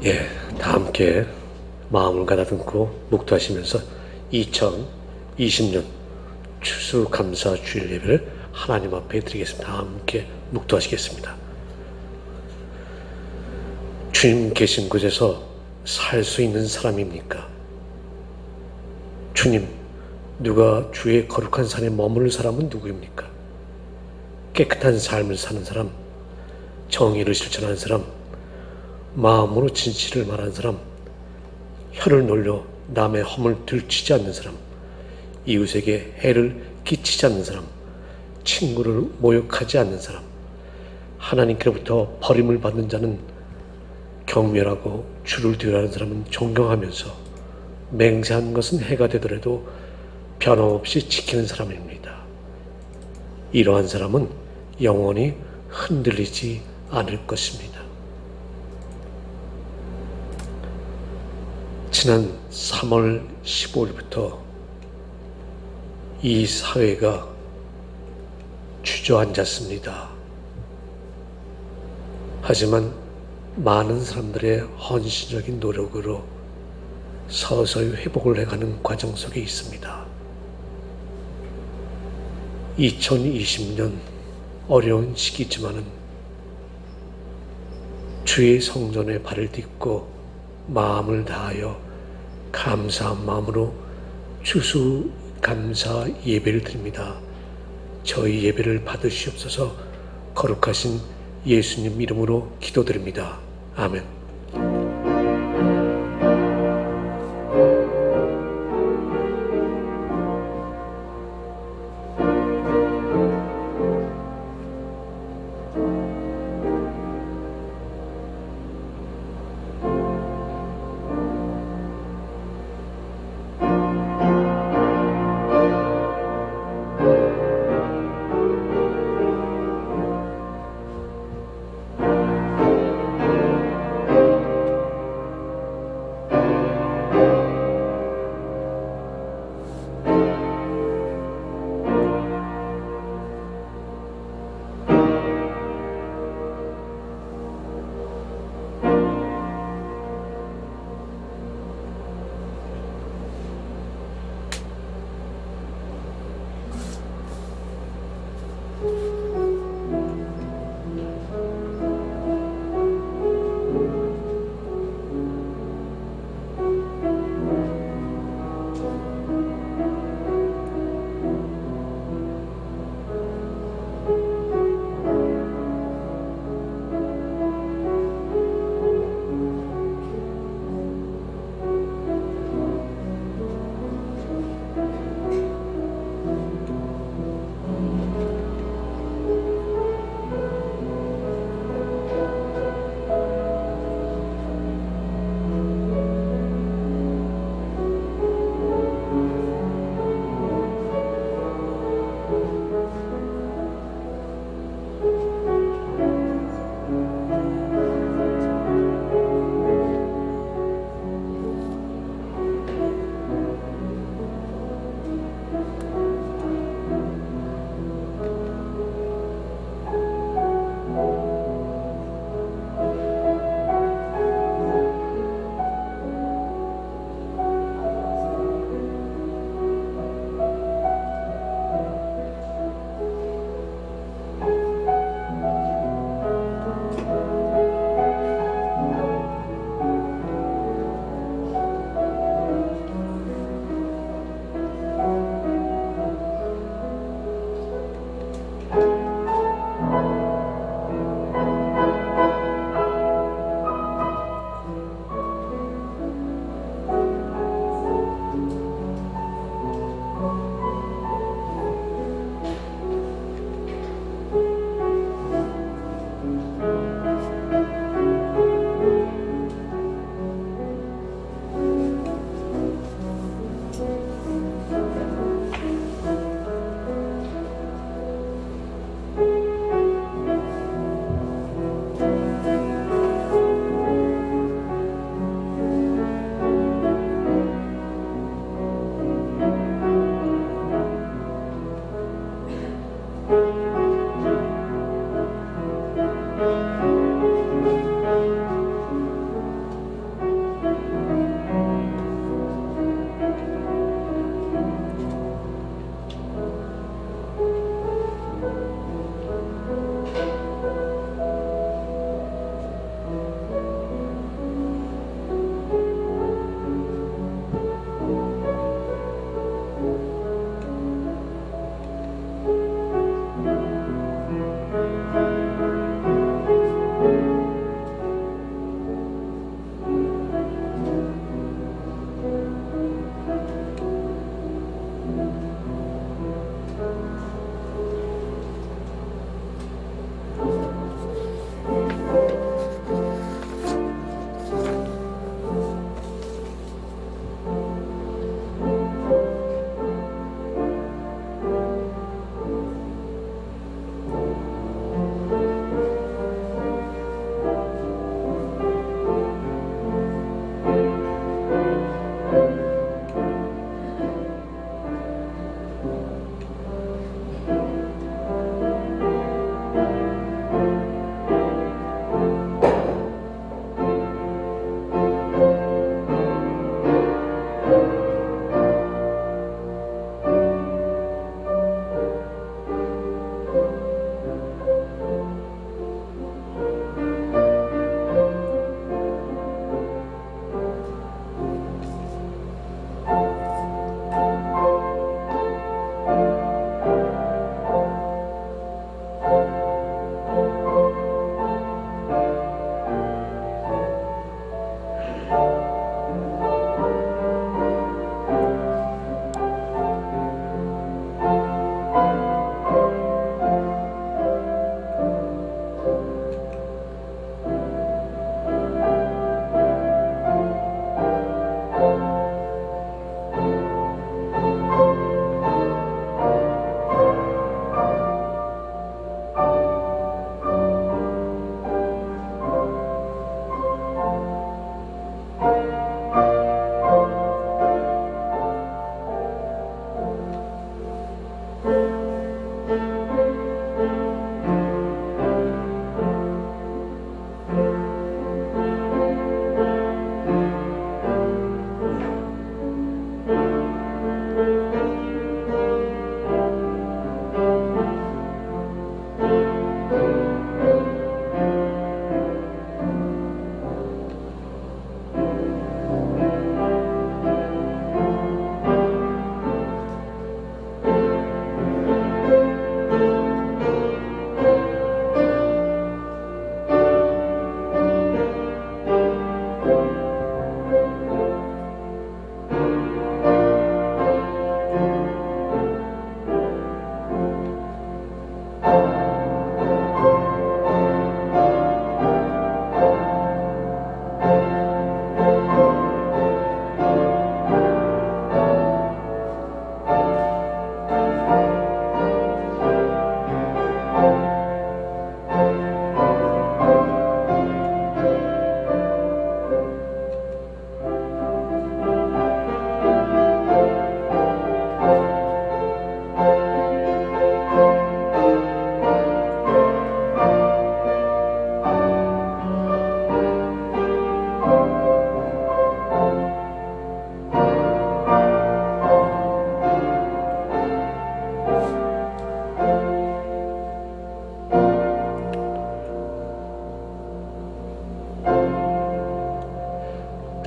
예, 다 함께 마음을 가다듬고 묵도하시면서 2020년 추수감사 주일 예배를 하나님 앞에 드리겠습니다. 다 함께 묵도하시겠습니다. 주님 계신 곳에서 살 수 있는 사람입니까? 주님, 누가 주의 거룩한 산에 머무는 사람은 누구입니까? 깨끗한 삶을 사는 사람, 정의를 실천하는 사람, 마음으로 진실을 말하는 사람, 혀를 놀려 남의 허물 들치지 않는 사람, 이웃에게 해를 끼치지 않는 사람, 친구를 모욕하지 않는 사람, 하나님께로부터 버림을 받는 자는 경멸하고 주를 뒤로하는 사람은 존경하면서 맹세한 것은 해가 되더라도 변함없이 지키는 사람입니다. 이러한 사람은 영원히 흔들리지 않을 것입니다. 지난 3월 15일부터 이 사회가 주저앉았습니다. 하지만 많은 사람들의 헌신적인 노력으로 서서히 회복을 해가는 과정 속에 있습니다. 2020년 어려운 시기지만은 주의 성전에 발을 딛고 마음을 다하여 감사한 마음으로 추수감사 예배를 드립니다. 저희 예배를 받으시옵소서. 거룩하신 예수님 이름으로 기도드립니다. 아멘.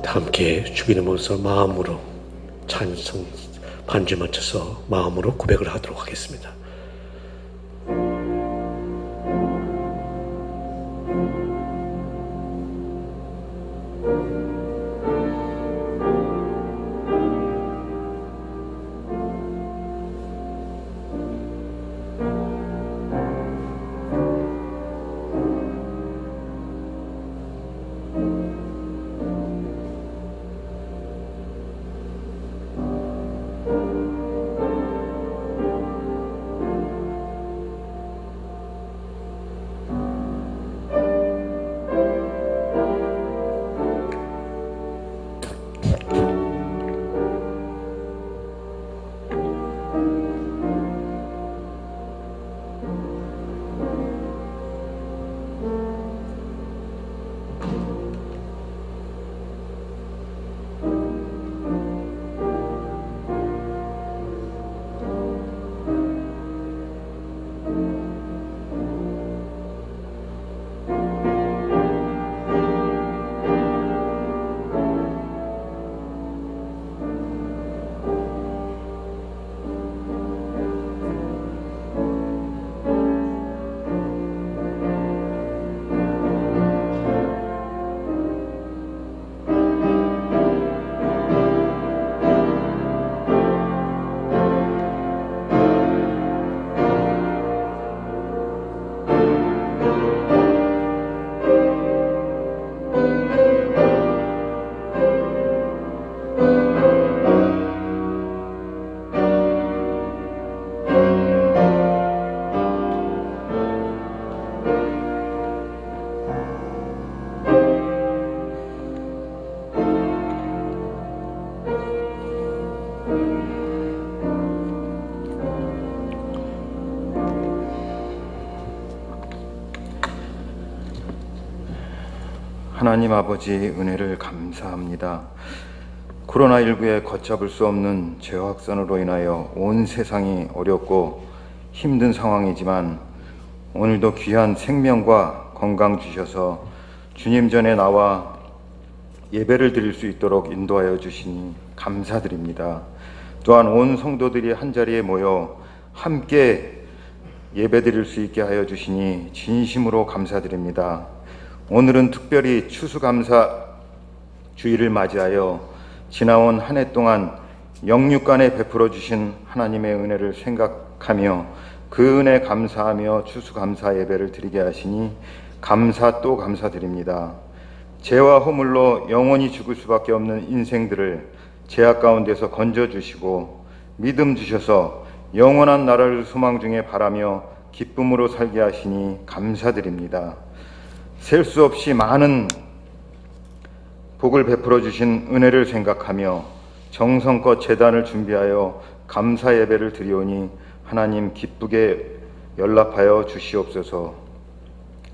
함께 주기는 모습 마음으로 찬성 반주 맞춰서 마음으로 고백을 하도록 하겠습니다. 하나님 아버지 은혜를 감사합니다. 코로나19에 걷잡을 수 없는 재확산으로 인하여 온 세상이 어렵고 힘든 상황이지만 오늘도 귀한 생명과 건강 주셔서 주님 전에 나와 예배를 드릴 수 있도록 인도하여 주시니 감사드립니다. 또한 온 성도들이 한자리에 모여 함께 예배 드릴 수 있게 하여 주시니 진심으로 감사드립니다. 오늘은 특별히 추수감사 주일을 맞이하여 지나온 한 해 동안 영육간에 베풀어 주신 하나님의 은혜를 생각하며 그 은혜 감사하며 추수감사 예배를 드리게 하시니 감사 또 감사드립니다. 죄와 허물로 영원히 죽을 수밖에 없는 인생들을 죄악 가운데서 건져주시고 믿음 주셔서 영원한 나라를 소망 중에 바라며 기쁨으로 살게 하시니 감사드립니다. 셀 수 없이 많은 복을 베풀어 주신 은혜를 생각하며 정성껏 제단을 준비하여 감사 예배를 드리오니 하나님 기쁘게 연락하여 주시옵소서.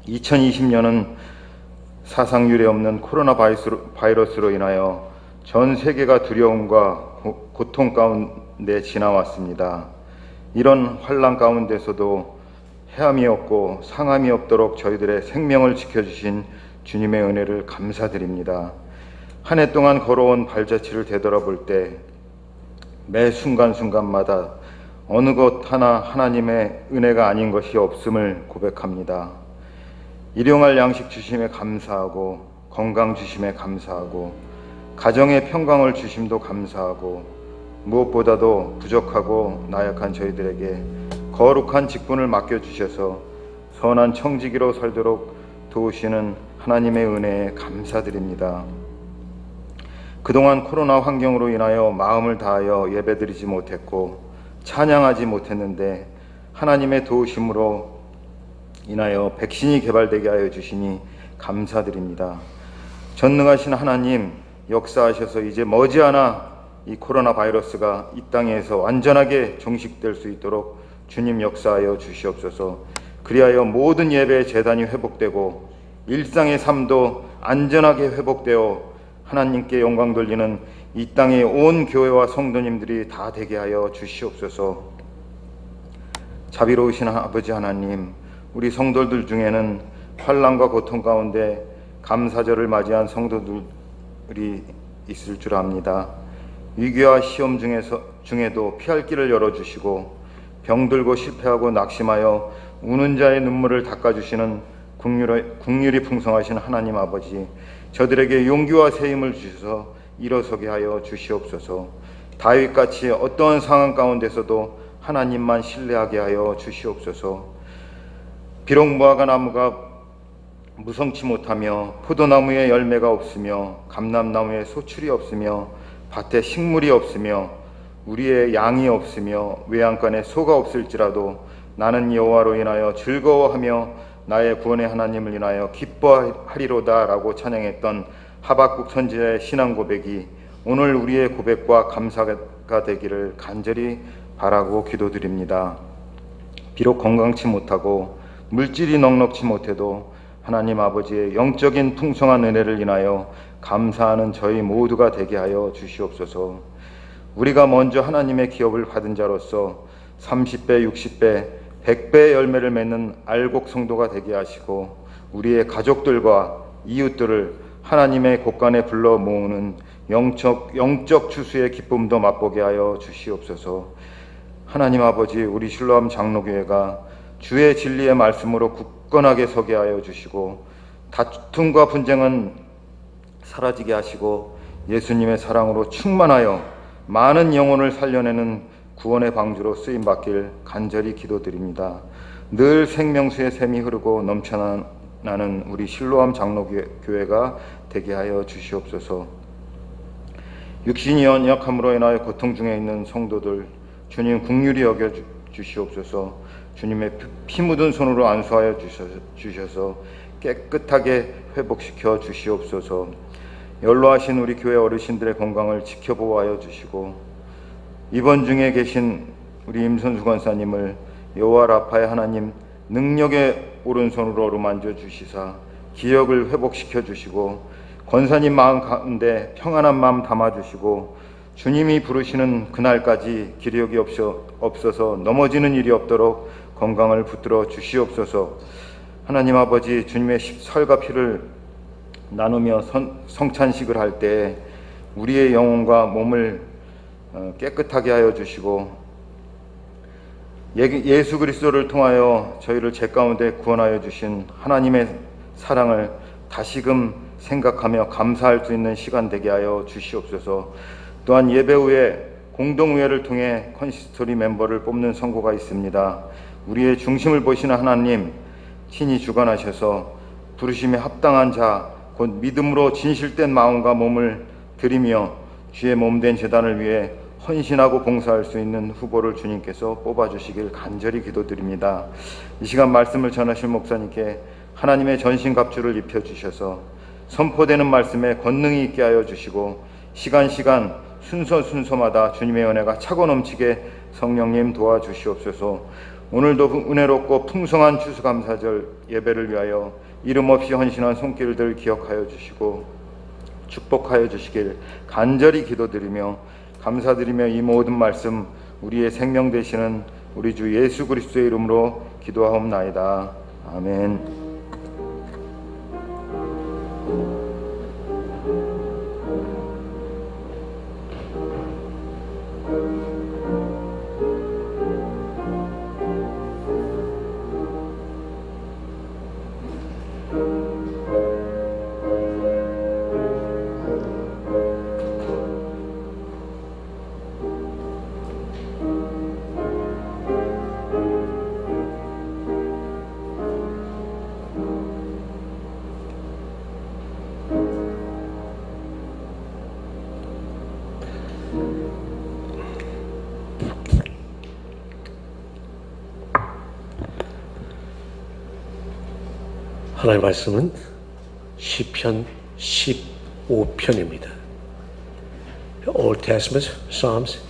2020년은 사상 유례 없는 코로나 바이러스로 인하여 전 세계가 두려움과 고통 가운데 지나왔습니다. 이런 환난 가운데서도 해함이 없고 상함이 없도록 저희들의 생명을 지켜주신 주님의 은혜를 감사드립니다. 한 해 동안 걸어온 발자취를 되돌아볼 때 매 순간순간마다 어느 것 하나 하나님의 은혜가 아닌 것이 없음을 고백합니다. 일용할 양식 주심에 감사하고 건강 주심에 감사하고 가정의 평강을 주심도 감사하고 무엇보다도 부족하고 나약한 저희들에게 거룩한 직분을 맡겨주셔서 선한 청지기로 살도록 도우시는 하나님의 은혜에 감사드립니다. 그동안 코로나 환경으로 인하여 마음을 다하여 예배드리지 못했고 찬양하지 못했는데 하나님의 도우심으로 인하여 백신이 개발되게 하여 주시니 감사드립니다. 전능하신 하나님 역사하셔서 이제 머지않아 이 코로나 바이러스가 이 땅에서 완전하게 종식될 수 있도록 주님 역사하여 주시옵소서. 그리하여 모든 예배의 재단이 회복되고 일상의 삶도 안전하게 회복되어 하나님께 영광 돌리는 이 땅의 온 교회와 성도님들이 다 되게 하여 주시옵소서. 자비로우신 아버지 하나님, 우리 성도들 중에는 환난과 고통 가운데 감사절을 맞이한 성도들이 있을 줄 압니다. 위기와 시험 중에도 피할 길을 열어주시고 병들고 실패하고 낙심하여 우는 자의 눈물을 닦아주시는 긍휼이 풍성하신 하나님 아버지, 저들에게 용기와 새 힘을 주셔서 일어서게 하여 주시옵소서. 다윗같이 어떠한 상황 가운데서도 하나님만 신뢰하게 하여 주시옵소서. 비록 무화과 나무가 무성치 못하며 포도나무에 열매가 없으며 감람나무에 소출이 없으며 밭에 식물이 없으며 우리의 양이 없으며 외양간에 소가 없을지라도 나는 여호와로 인하여 즐거워하며 나의 구원의 하나님을 인하여 기뻐하리로다 라고 찬양했던 하박국 선지자의 신앙 고백이 오늘 우리의 고백과 감사가 되기를 간절히 바라고 기도드립니다. 비록 건강치 못하고 물질이 넉넉지 못해도 하나님 아버지의 영적인 풍성한 은혜를 인하여 감사하는 저희 모두가 되게 하여 주시옵소서. 우리가 먼저 하나님의 기업을 받은 자로서 30배, 60배, 100배의 열매를 맺는 알곡 성도가 되게 하시고 우리의 가족들과 이웃들을 하나님의 곳간에 불러 모으는 영적 추수의 기쁨도 맛보게 하여 주시옵소서. 하나님 아버지, 우리 실로암 장로교회가 주의 진리의 말씀으로 굳건하게 서게 하여 주시고 다툼과 분쟁은 사라지게 하시고 예수님의 사랑으로 충만하여 많은 영혼을 살려내는 구원의 방주로 쓰임받길 간절히 기도드립니다. 늘 생명수의 샘이 흐르고 넘쳐나는 우리 실로암 장로교회가 되게 하여 주시옵소서. 육신이 연약함으로 인하여 고통 중에 있는 성도들 주님 긍휼히 여겨 주시옵소서. 주님의 피 묻은 손으로 안수하여 주셔서 깨끗하게 회복시켜 주시옵소서. 연로하신 우리 교회 어르신들의 건강을 지켜보호하여 주시고 입원 중에 계신 우리 임선수 권사님을 여호와 라파의 하나님 능력의 오른손으로 어루만져 주시사 기억을 회복시켜 주시고 권사님 마음 가운데 평안한 마음 담아 주시고 주님이 부르시는 그날까지 기력이 없어서 넘어지는 일이 없도록 건강을 붙들어 주시옵소서. 하나님 아버지, 주님의 살과 피를 나누며 성찬식을 할 때 우리의 영혼과 몸을 깨끗하게 하여 주시고 예수 그리스도를 통하여 저희를 죄 가운데 구원하여 주신 하나님의 사랑을 다시금 생각하며 감사할 수 있는 시간 되게 하여 주시옵소서. 또한 예배 후에 공동의회를 통해 컨시스토리 멤버를 뽑는 선고가 있습니다. 우리의 중심을 보시는 하나님 친히 주관하셔서 부르심에 합당한 자, 곧 믿음으로 진실된 마음과 몸을 드리며 주의 몸된 제단을 위해 헌신하고 봉사할 수 있는 후보를 주님께서 뽑아주시길 간절히 기도드립니다. 이 시간 말씀을 전하실 목사님께 하나님의 전신갑주를 입혀주셔서 선포되는 말씀에 권능이 있게 하여 주시고 시간 순서마다 주님의 은혜가 차고 넘치게 성령님 도와주시옵소서. 오늘도 은혜롭고 풍성한 추수감사절 예배를 위하여 이름 없이 헌신한 손길들 기억하여 주시고 축복하여 주시길 간절히 기도드리며 감사드리며 이 모든 말씀 우리의 생명 되시는 우리 주 예수 그리스도의 이름으로 기도하옵나이다. 아멘. 하나님의 말씀은 시편 15편입니다. Old Testament, Psalms,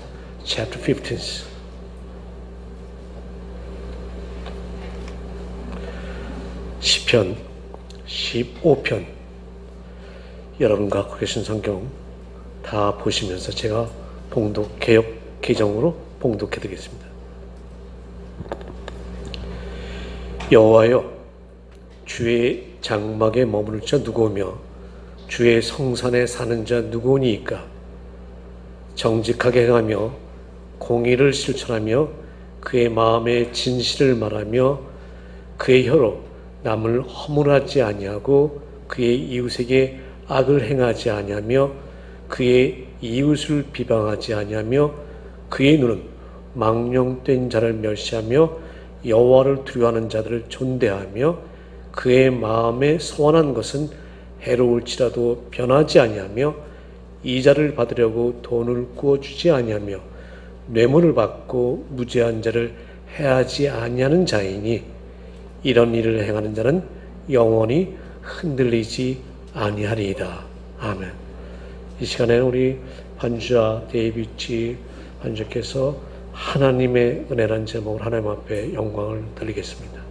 chapter 15. 시편 15편. 여러분 갖고 계신 성경 다 보시면서 제가 개역 개정으로 봉독해 드리겠습니다. 여호와여, 주의 장막에 머무를 자 누구며 주의 성산에 사는 자 누구니까? 정직하게 행하며 공의를 실천하며 그의 마음에 진실을 말하며 그의 혀로 남을 허물하지 아니하고 그의 이웃에게 악을 행하지 아니하며 그의 이웃을 비방하지 아니하며 그의 눈은 망령된 자를 멸시하며 여호와를 두려워하는 자들을 존대하며 그의 마음에 소원한 것은 해로울지라도 변하지 아니하며 이자를 받으려고 돈을 구워주지 아니하며 뇌물을 받고 무죄한 자를 해하지 아니하는 자이니 이런 일을 행하는 자는 영원히 흔들리지 아니하리이다. 아멘. 이 시간에 우리 반주자 데이비치 반주께서 하나님의 은혜라는 제목으로 하나님 앞에 영광을 돌리겠습니다.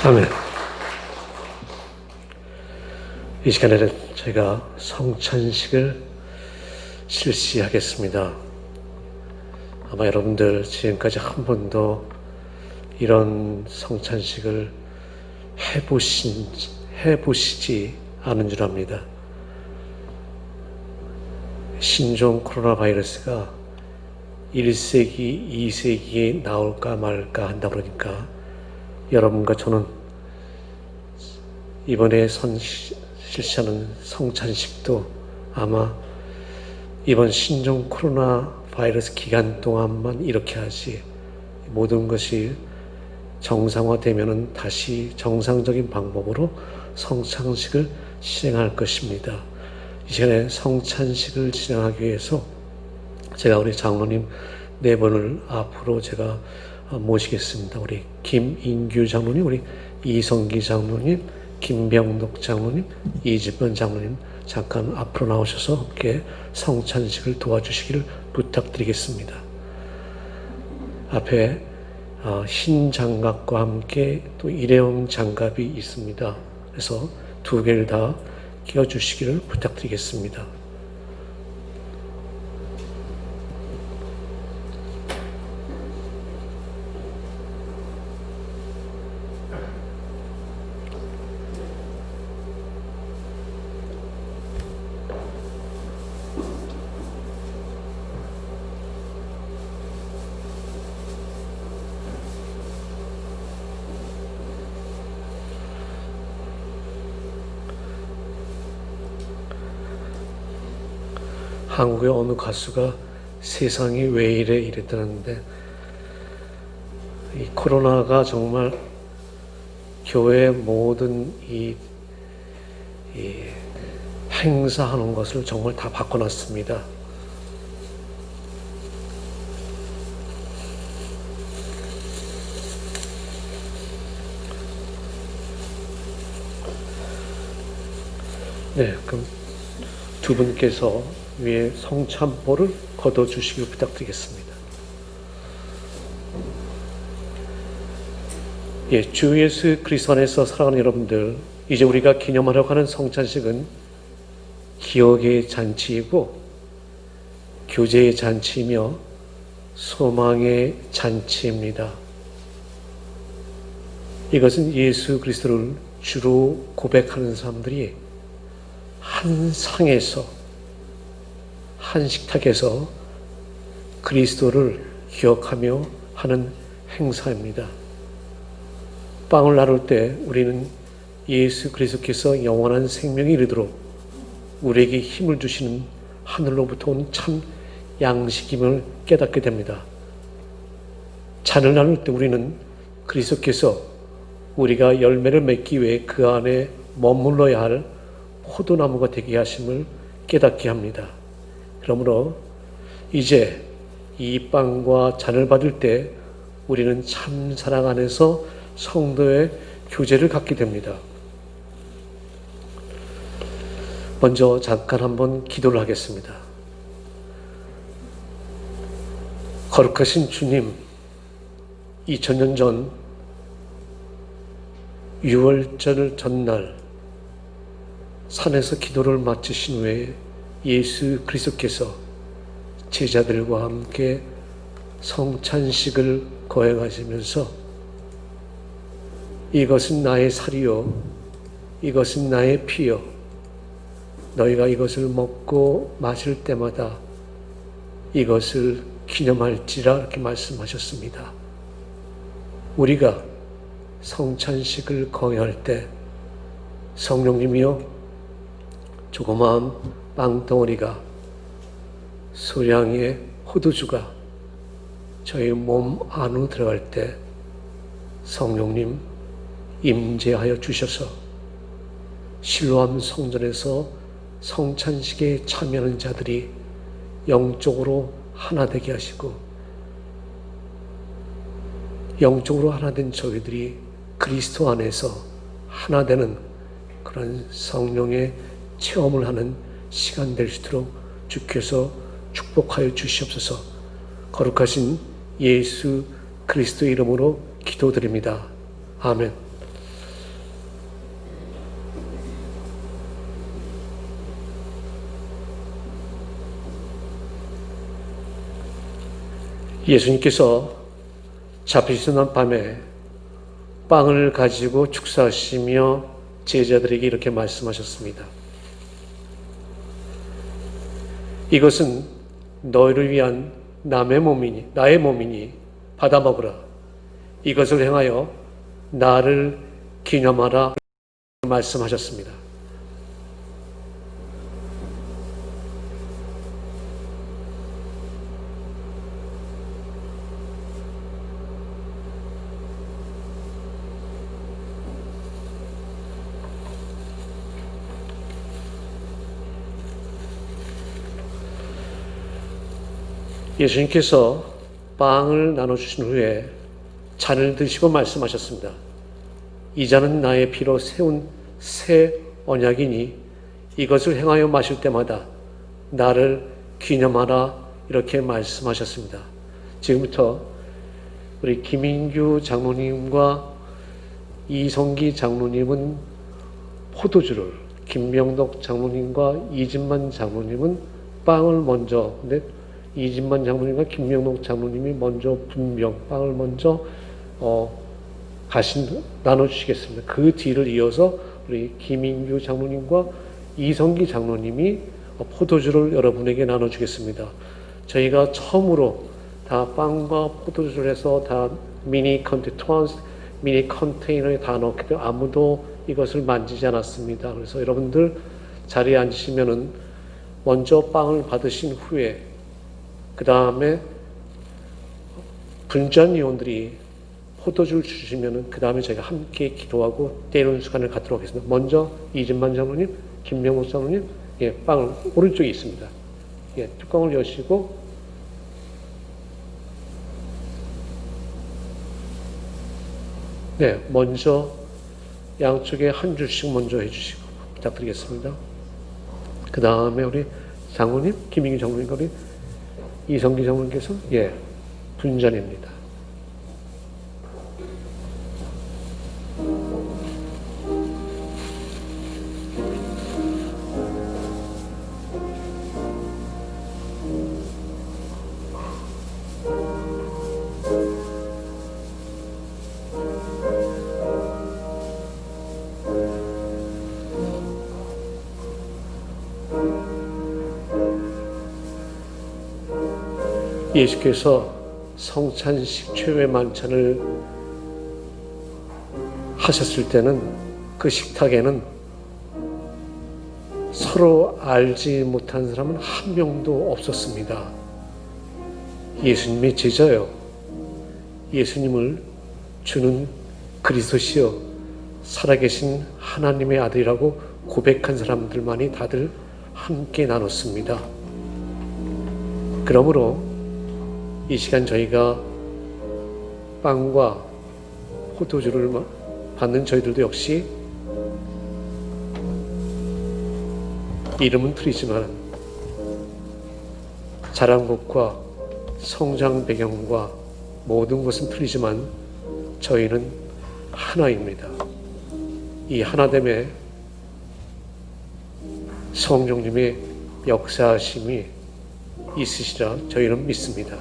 아멘. 이 시간에는 제가 성찬식을 실시하겠습니다. 아마 여러분들 지금까지 한 번도 이런 성찬식을 해보시지 않은 줄 압니다. 신종 코로나 바이러스가 1세기, 2세기에 나올까 말까 한다 그러니까 여러분과 저는 이번에 실시하는 성찬식도 아마 이번 신종 코로나 바이러스 기간 동안만 이렇게 하지, 모든 것이 정상화되면은 다시 정상적인 방법으로 성찬식을 실행할 것입니다. 이 시간에 성찬식을 진행하기 위해서 제가 우리 장로님 네 분을 앞으로 제가 모시겠습니다. 우리 김인규 장로님, 우리 이성기 장로님, 김병덕 장로님, 이집변 장로님 잠깐 앞으로 나오셔서 함께 성찬식을 도와주시기를 부탁드리겠습니다. 앞에 흰 장갑과 함께 또 일회용 장갑이 있습니다. 그래서 두 개를 다 끼워주시기를 부탁드리겠습니다. 한국의 어느 가수가 세상이 왜 이래 이랬다는데, 이 코로나가 정말 교회 모든 이 행사하는 것을 정말 다 바꿔놨습니다. 네, 그럼 두 분께서 위에 성찬보를 걷어주시길 부탁드리겠습니다. 예, 주 예수 그리스도 안에서 사랑하는 여러분들, 이제 우리가 기념하려고 하는 성찬식은 기억의 잔치이고 교제의 잔치이며 소망의 잔치입니다. 이것은 예수 그리스도를 주로 고백하는 사람들이 한 상에서, 한 식탁에서 그리스도를 기억하며 하는 행사입니다. 빵을 나눌 때 우리는 예수 그리스도께서 영원한 생명이 이르도록 우리에게 힘을 주시는 하늘로부터 온 참 양식임을 깨닫게 됩니다. 잔을 나눌 때 우리는 그리스도께서 우리가 열매를 맺기 위해 그 안에 머물러야 할 포도나무가 되게 하심을 깨닫게 합니다. 그러므로 이제 이 빵과 잔을 받을 때 우리는 참 사랑 안에서 성도의 교제를 갖게 됩니다. 먼저 잠깐 한번 기도를 하겠습니다. 거룩하신 주님, 2000년 전 6월절 전날 산에서 기도를 마치신 후에 예수 그리스도께서 제자들과 함께 성찬식을 거행하시면서 이것은 나의 살이요, 이것은 나의 피요, 너희가 이것을 먹고 마실 때마다 이것을 기념할지라, 이렇게 말씀하셨습니다. 우리가 성찬식을 거행할 때 성령님이여, 조그마한 빵덩어리가, 소량의 호두주가 저희 몸 안으로 들어갈 때 성령님 임재하여 주셔서 실로암 성전에서 성찬식에 참여하는 자들이 영적으로 하나 되게 하시고, 영적으로 하나 된 저희들이 그리스도 안에서 하나 되는 그런 성령의 체험을 하는 시간 될 수 있도록 주께서 축복하여 주시옵소서. 거룩하신 예수 그리스도 이름으로 기도드립니다. 아멘. 예수님께서 잡히시던 밤에 빵을 가지고 축사하시며 제자들에게 이렇게 말씀하셨습니다. 이것은 너희를 위한 나의 몸이니 받아 먹으라. 이것을 행하여 나를 기념하라 말씀하셨습니다. 예수님께서 빵을 나눠주신 후에 잔을 드시고 말씀하셨습니다. 이 잔은 나의 피로 세운 새 언약이니 이것을 행하여 마실 때마다 나를 기념하라 이렇게 말씀하셨습니다. 지금부터 우리 김인규 장로님과 이성기 장로님은 포도주를, 김명덕 장로님과 이진만 장로님은 빵을 먼저, 근데 이진만 장로님과 김명록 장로님이 먼저 빵을 먼저 나눠주시겠습니다. 그 뒤를 이어서 우리 김인규 장로님과 이성기 장로님이 포도주를 여러분에게 나눠주겠습니다. 저희가 처음으로 다 빵과 포도주를 해서 다 미니 컨테이너에 다 넣기 때문에 아무도 이것을 만지지 않았습니다. 그래서 여러분들 자리에 앉으시면은 먼저 빵을 받으신 후에 그 다음에 분전위원들이 포도주를 주시면은 그 다음에 저희가 함께 기도하고 때리는 시간을 갖도록 하겠습니다. 먼저 이진만 장로님, 김명호 장로님, 빵을 오른쪽에 있습니다. 뚜껑을 여시고 먼저 양쪽에 한 줄씩 먼저 해주시고 부탁드리겠습니다. 그 다음에 우리 장로님, 김인규 장로님과 우리 이성기 장로님께서 분전입니다. 예수께서 성찬식 최후의 만찬을 하셨을 때는 그 식탁에는 서로 알지 못한 사람은 한 명도 없었습니다. 예수님의 제자요, 예수님을 주는 그리스도시요 살아계신 하나님의 아들이라고 고백한 사람들만이 다들 함께 나눴습니다. 그러므로 이 시간 저희가 빵과 포도주를 받는 저희들도 역시 이름은 틀리지만 자란 곳과 성장 배경과 모든 것은 틀리지만 저희는 하나입니다. 이 하나됨에 성령님의 역사하심이 있으시라 저희는 믿습니다.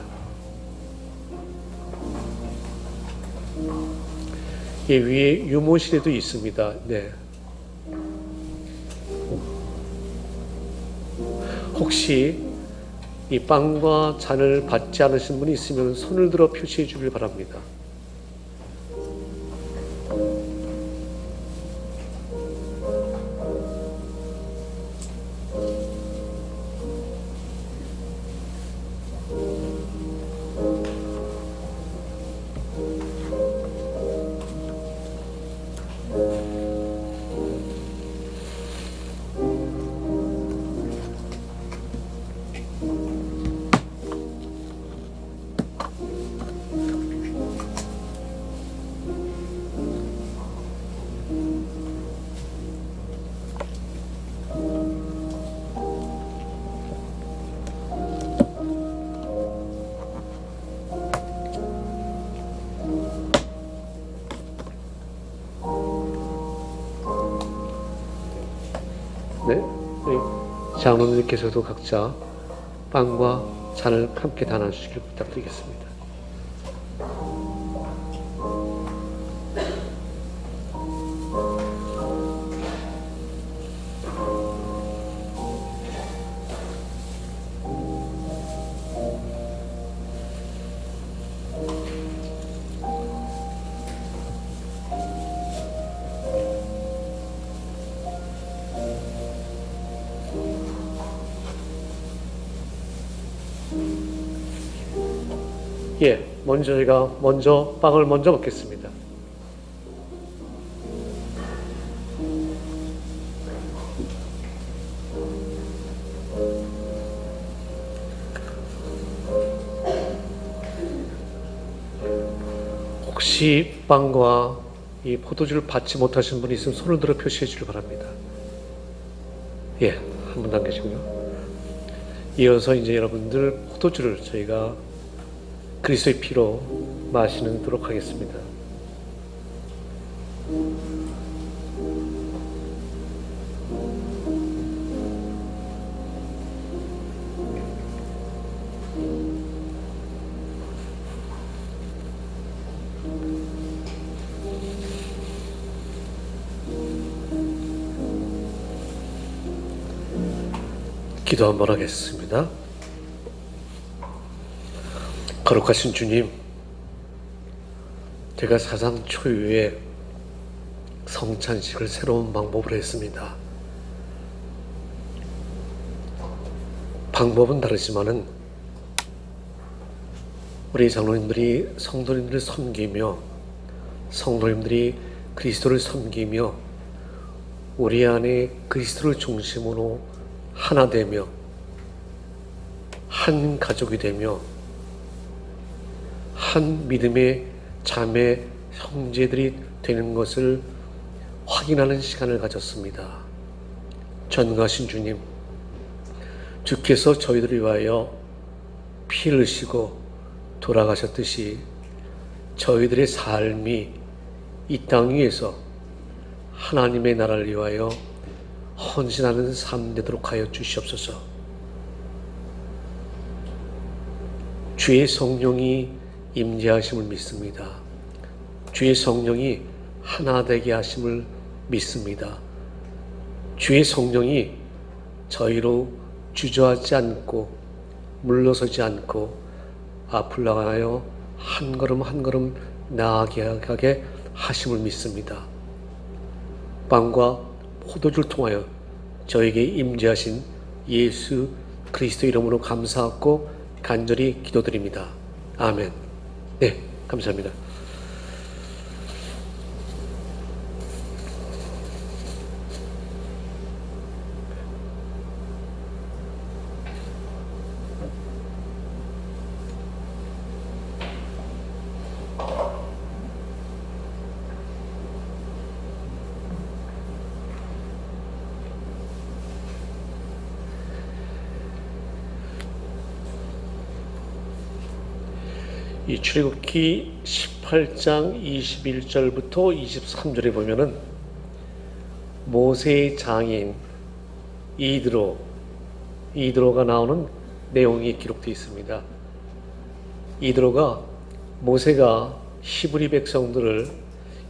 위에 유모실에도 있습니다. 혹시 이 빵과 잔을 받지 않으신 분이 있으면 손을 들어 표시해 주길 바랍니다. 장로님께서도 각자 빵과 잔을 함께 나눠주시길 부탁드리겠습니다. 저희가 빵을 먼저 먹겠습니다. 혹시 빵과 이 포도주를 받지 못하신 분이 있으면 손을 들어 표시해 주길 바랍니다. 한 분 남기시고요. 이어서 이제 여러분들 포도주를 저희가 그리스도의 피로 마시도록 하겠습니다. 기도 한번 하겠습니다. 거룩하신 주님, 제가 사상 초유의 성찬식을 새로운 방법으로 했습니다. 방법은 다르지만은 우리 장로님들이 성도님들을 섬기며 성도님들이 그리스도를 섬기며 우리 안에 그리스도를 중심으로 하나 되며 한 가족이 되며 한 믿음의 자매 형제들이 되는 것을 확인하는 시간을 가졌습니다. 전능하신 주님, 주께서 저희들을 위하여 피 흘리시고 돌아가셨듯이 저희들의 삶이 이 땅 위에서 하나님의 나라를 위하여 헌신하는 삶 되도록 하여 주시옵소서. 주의 성령이 임재하심을 믿습니다. 주의 성령이 하나 되게 하심을 믿습니다. 주의 성령이 저희로 주저하지 않고 물러서지 않고 앞을 나가여 한 걸음 한 걸음 나아가게 하심을 믿습니다. 빵과 포도주를 통하여 저에게 임재하신 예수 그리스도 이름으로 감사하고 간절히 기도드립니다. 아멘. 네, 감사합니다. 이 출애굽기 18장 21절부터 23절에 보면은 모세의 장인 이드로가 나오는 내용이 기록되어 있습니다. 이드로가 모세가 히브리 백성들을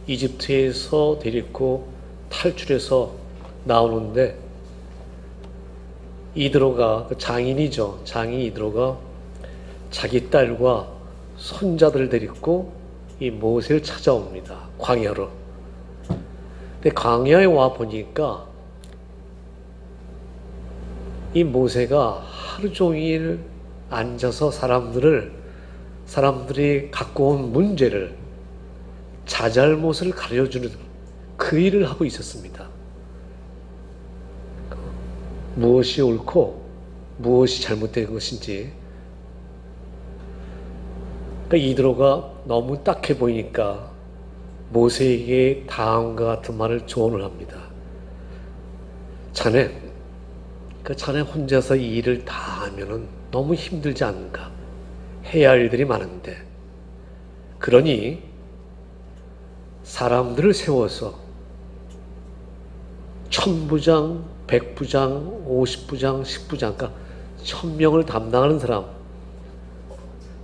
이집트에서 데리고 탈출해서 나오는데 이드로가 장인이죠. 장인 이드로가 자기 딸과 손자들을 데리고 이 모세를 찾아옵니다. 광야로. 근데 광야에 와 보니까 이 모세가 하루 종일 앉아서 사람들이 갖고 온 문제를 자잘못을 가려주는 그 일을 하고 있었습니다. 무엇이 옳고 무엇이 잘못된 것인지. 그러니까 이드로가 너무 딱해 보이니까 모세에게 다음과 같은 말을 조언을 합니다. 자네 혼자서 이 일을 다 하면은 너무 힘들지 않은가? 해야 할 일들이 많은데. 그러니 사람들을 세워서 1000부장, 100부장, 50부장, 10부장, 그러니까 1000명을 담당하는 사람,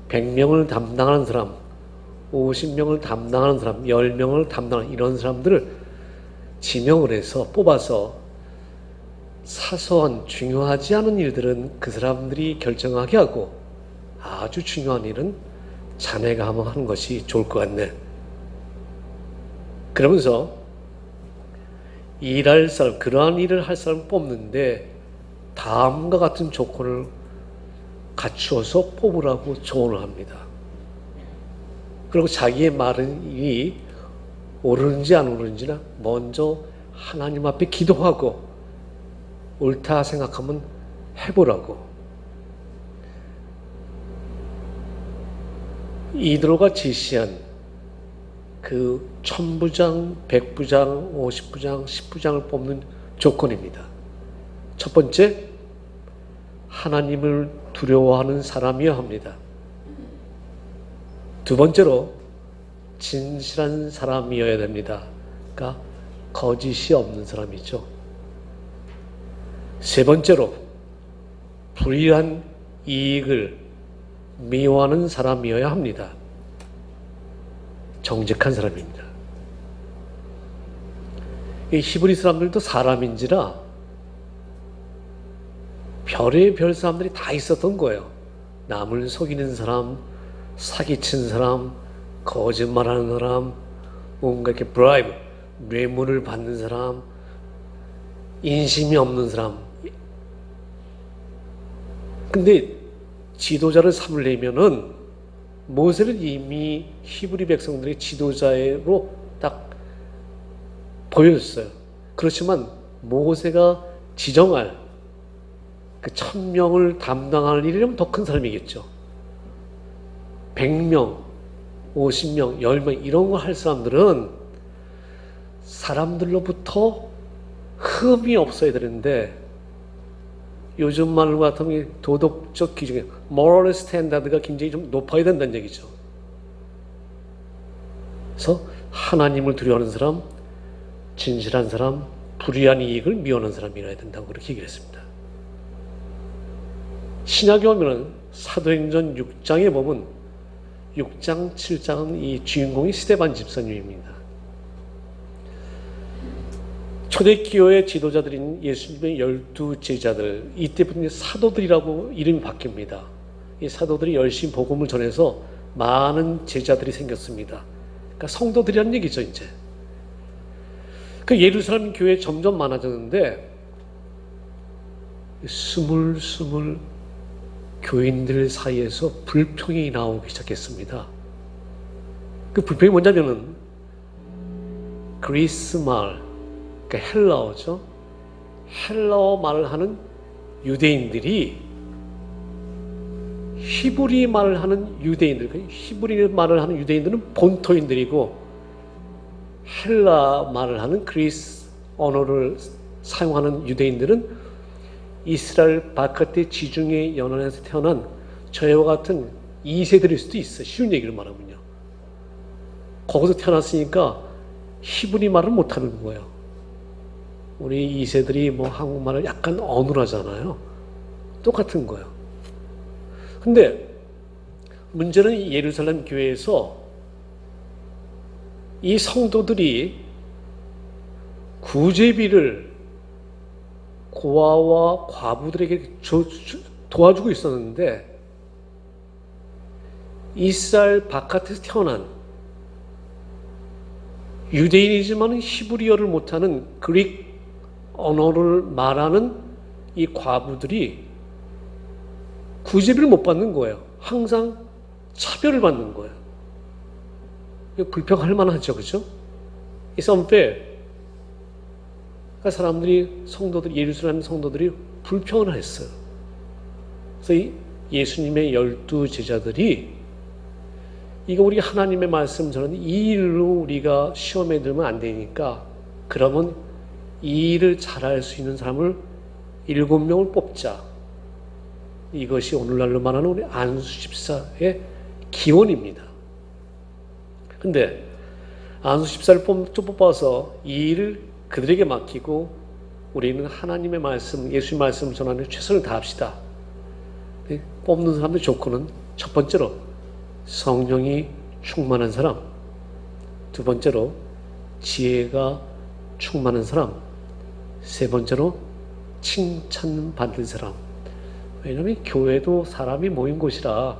100명을 담당하는 사람, 50명을 담당하는 사람, 10명을 담당하는 이런 사람들을 지명을 해서 뽑아서 사소한 중요하지 않은 일들은 그 사람들이 결정하게 하고 아주 중요한 일은 자네가 한번 하는 것이 좋을 것 같네. 그러면서 일할 사람, 그러한 일을 할 사람을 뽑는데 다음과 같은 조건을 갖추어서 뽑으라고 조언을 합니다. 그리고 자기의 말이 옳은지 안 옳은지나 먼저 하나님 앞에 기도하고 옳다 생각하면 해보라고. 이드로가 제시한 그 1000부장, 100부장, 50부장, 10부장을 뽑는 조건입니다. 첫 번째, 하나님을 두려워하는 사람이어야 합니다. 두 번째로, 진실한 사람이어야 됩니다. 그러니까 거짓이 없는 사람이죠. 세 번째로, 불이한 이익을 미워하는 사람이어야 합니다. 정직한 사람입니다. 이 히브리 사람들도 사람인지라 별의별 사람들이 다 있었던 거예요. 남을 속이는 사람, 사기친 사람, 거짓말하는 사람, 뭔가 이렇게 브라이브, 뇌물을 받는 사람, 인심이 없는 사람. 근데 지도자를 삼으려면은 모세를 이미 히브리 백성들의 지도자로 딱 보여줬어요. 그렇지만 모세가 지정할 그 1000명을 담당할 일이라면 더 큰 사람이겠죠. 100명, 50명, 10명 이런 거 할 사람들은 사람들로부터 흠이 없어야 되는데 요즘 말로 같으면 도덕적 기준에 moral standard가 굉장히 좀 높아야 된다는 얘기죠. 그래서 하나님을 두려워하는 사람, 진실한 사람, 불의한 이익을 미워하는 사람이라야 된다고 그렇게 얘기를 했습니다. 신약에 오면은 사도행전 6장에 보면 6장, 7장은 이 주인공이 스데반 집사님입니다. 초대교회 지도자들인 예수님의 12제자들, 이때부터 사도들이라고 이름이 바뀝니다. 이 사도들이 열심히 복음을 전해서 많은 제자들이 생겼습니다. 그러니까 성도들이라는 얘기죠, 이제. 그 예루살렘 교회 점점 많아졌는데 스물스물 교인들 사이에서 불평이 나오기 시작했습니다. 그 불평이 뭐냐면은 그리스 말, 그러니까 헬라어죠. 헬라어 말을 하는 유대인들이 히브리 말을 하는 유대인들, 히브리 말을 하는 유대인들은 본토인들이고 헬라 말을 하는 그리스 언어를 사용하는 유대인들은 이스라엘 바깥의 지중해 연안에서 태어난 저희와 같은 2세들일 수도 있어요. 쉬운 얘기를 말하면요. 거기서 태어났으니까 히브리 말을 못하는 거예요. 우리 2세들이 뭐 한국말을 약간 어눌하잖아요. 똑같은 거예요. 근데 문제는 예루살렘 교회에서 이 성도들이 구제비를 고아와 과부들에게 도와주고 있었는데 이스라엘 바깥에서 태어난 유대인이지만 히브리어를 못하는 그릭 언어를 말하는 이 과부들이 구제비를 못 받는 거예요. 항상 차별을 받는 거예요. 불평할 만하죠, 그죠? It's unfair. 그러니까 사람들이, 성도들, 예루살렘 성도들이 불평을 했어요. 그래서 이 예수님의 12제자들이 이거 우리 하나님의 말씀 전하는데 이 일로 우리가 시험에 들면 안 되니까 그러면 이 일을 잘할 수 있는 사람을 7명을 뽑자. 이것이 오늘날로 말하는 우리 안수 집사의 기원입니다. 근데 안수 집사를 뽑아서 이 일을 그들에게 맡기고 우리는 하나님의 말씀, 예수의 말씀 전하는 최선을 다합시다. 뽑는 사람들 조건은 첫 번째로 성령이 충만한 사람, 두 번째로 지혜가 충만한 사람, 세 번째로 칭찬받는 사람. 왜냐하면 교회도 사람이 모인 곳이라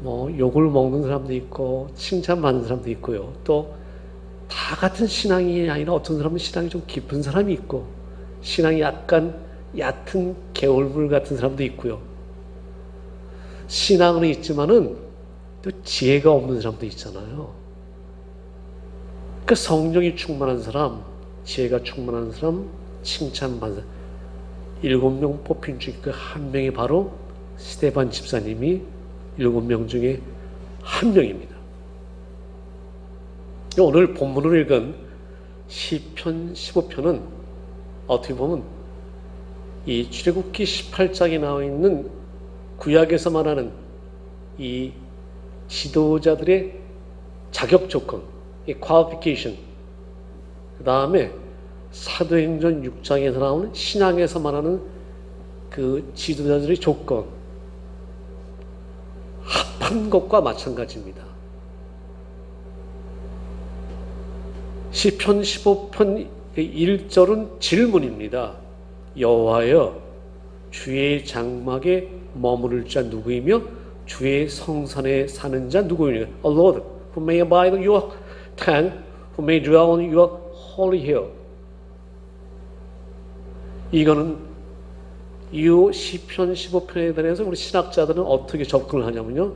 뭐 욕을 먹는 사람도 있고 칭찬받는 사람도 있고요. 또 다 같은 신앙이 아니라 어떤 사람은 신앙이 좀 깊은 사람이 있고 신앙이 약간 얕은 개울물 같은 사람도 있고요. 신앙은 있지만은 또 지혜가 없는 사람도 있잖아요. 그러니까 성령이 충만한 사람, 지혜가 충만한 사람, 칭찬받는 사람, 7명 뽑힌 중에 그 한 명이 바로 스데반 집사님이 7명 중에 한 명입니다. 오늘 본문으로 읽은 시편 15편은 어떻게 보면 이 출애굽기 18장에 나와 있는 구약에서 말하는 이 지도자들의 자격 조건, 이 qualification, 그 다음에 사도행전 6장에서 나오는 신앙에서 말하는 그 지도자들의 조건, 합한 것과 마찬가지입니다. 시편 15편 1절은 질문입니다. 여호와여, 주의 장막에 머무를 자 누구이며 주의 성산에 사는 자 누구이냐? A Lord who may abide in your tent, who may dwell on your holy hill. 이거는 이 시편 15편에 대해서 우리 신학자들은 어떻게 접근을 하냐면요.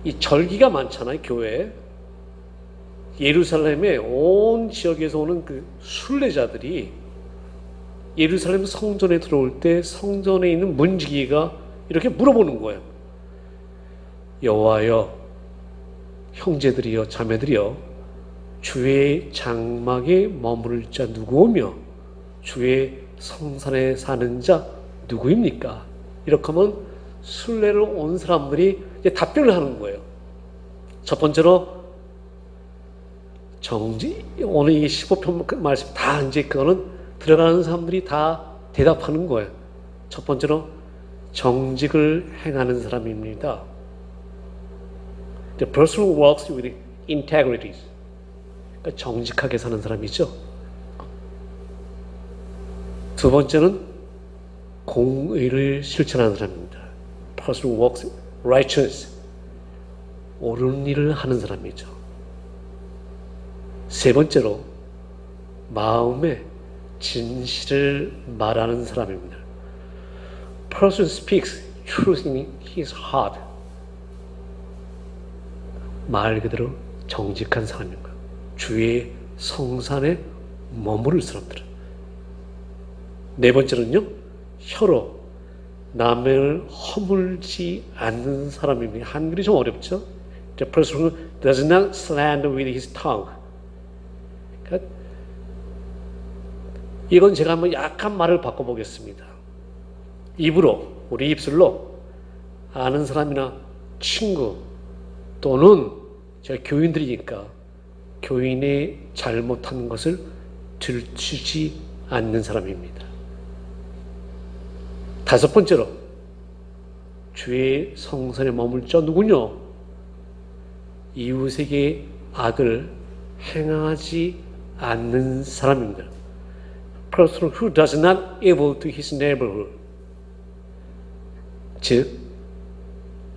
이 절기가 많잖아요, 교회에. 예루살렘의 온 지역에서 오는 그 순례자들이 예루살렘 성전에 들어올 때 성전에 있는 문지기가 이렇게 물어보는 거예요. 여호와여, 형제들이여, 자매들이여, 주의 장막에 머무를 자 누구오며 주의 성산에 사는 자 누구입니까? 이렇게 하면 순례를 온 사람들이 이제 답변을 하는 거예요. 첫 번째로 정지, 오늘 이 15편 말씀 다 이제 그거는 들어가는 사람들이 다 대답하는 거예요. 첫 번째로 정직을 행하는 사람입니다. The person who walks with integrity. 그러니까 정직하게 사는 사람이죠. 두 번째는 공의를 실천하는 사람입니다. person who walks righteous. 옳은 일을 하는 사람이죠. 세 번째로 마음에 진실을 말하는 사람입니다. person speaks truth in his heart. 말 그대로 정직한 사람인 거예요. 주의 성산에 머무를 사람들은. 네 번째는요, 혀로 남을 허물지 않는 사람입니다. 한글이 좀 어렵죠? The person who does not slander with his tongue. 그러니까 이건 제가 한번 약간 말을 바꿔보겠습니다. 입으로, 우리 입술로 아는 사람이나 친구 또는 제가 교인들이니까 교인의 잘못한 것을 들추지 않는 사람입니다. 다섯 번째로 주의 성산에 머물 자 누구냐? 이웃에게 악을 행하지 않는 사람입니다. person who does not evil to his neighborhood. 즉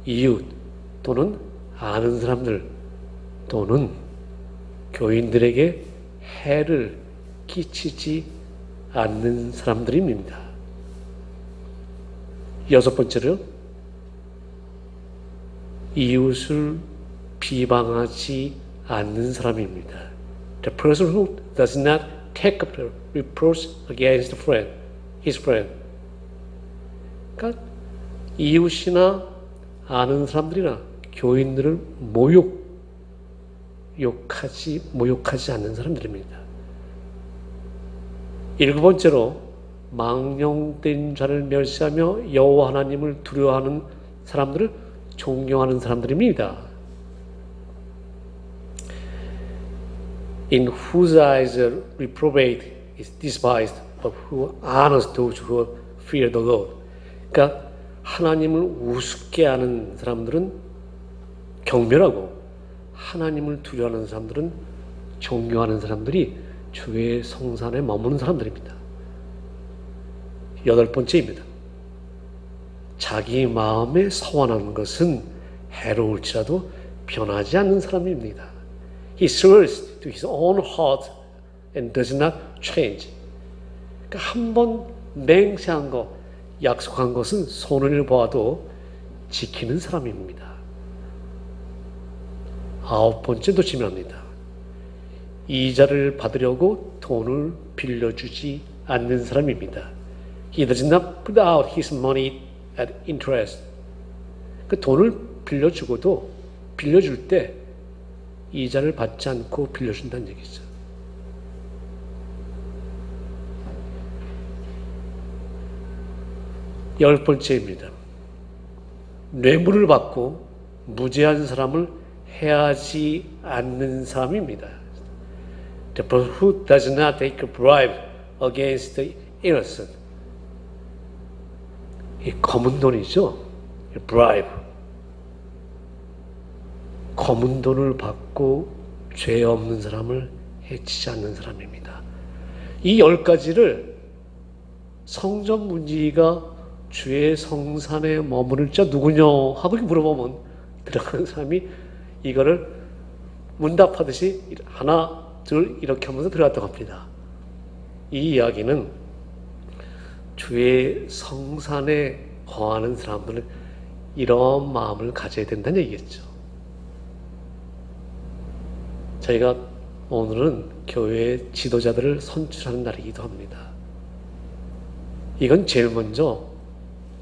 이웃 또는 아는 사람들 또는 교인들에게 해를 끼치지 않는 사람들입니다. 여섯 번째로 이웃을 비방하지 않는 사람입니다. The person who does not take up the reproach against his friend. 그러니까 이웃이나 아는 사람들이나 교인들을 모욕하지 않는 사람들입니다. 일곱 번째로 망령된 자를 멸시하며 여호와 하나님을 두려워하는 사람들을 존경하는 사람들입니다. In whose eyes reprobate is despised, but who honors those who fear the Lord. 그러니까 하나님을 우습게 하는 사람들은 경멸하고 하나님을 두려워하는 사람들은 존경하는 사람들이 주의 성산에 머무는 사람들입니다. 여덟 번째입니다. 자기 마음에 서원하는 것은 해로울지라도 변하지 않는 사람입니다. He swears to his own heart and does not change. 그러니까 한 번 맹세한 거, 약속한 것은 손해를 보아도 지키는 사람입니다. 9번째도 지명합니다. 이자를 받으려고 돈을 빌려주지 않는 사람입니다. He does not put out his money at interest. 그 돈을 빌려주고도 빌려줄 때 이자를 받지 않고 빌려준다는 얘기죠. 열 번째입니다. 뇌물을 받고 무죄한 사람을 해하지 않는 사람입니다. The person who does not take a bribe against the innocent. 이 검은 돈이죠. bribe. 검은 돈을 받고 죄 없는 사람을 해치지 않는 사람입니다. 이 10가지를 성전 문지기가 주의 성산에 머무를 자 누구냐 하고 물어보면 들어가는 사람이 이거를 문답하듯이 하나 둘 이렇게 하면서 들어갔다고 합니다. 이 이야기는 주의 성산에 거하는 사람들은 이런 마음을 가져야 된다는 얘기겠죠. 저희가 오늘은 교회 지도자들을 선출하는 날이기도 합니다. 이건 제일 먼저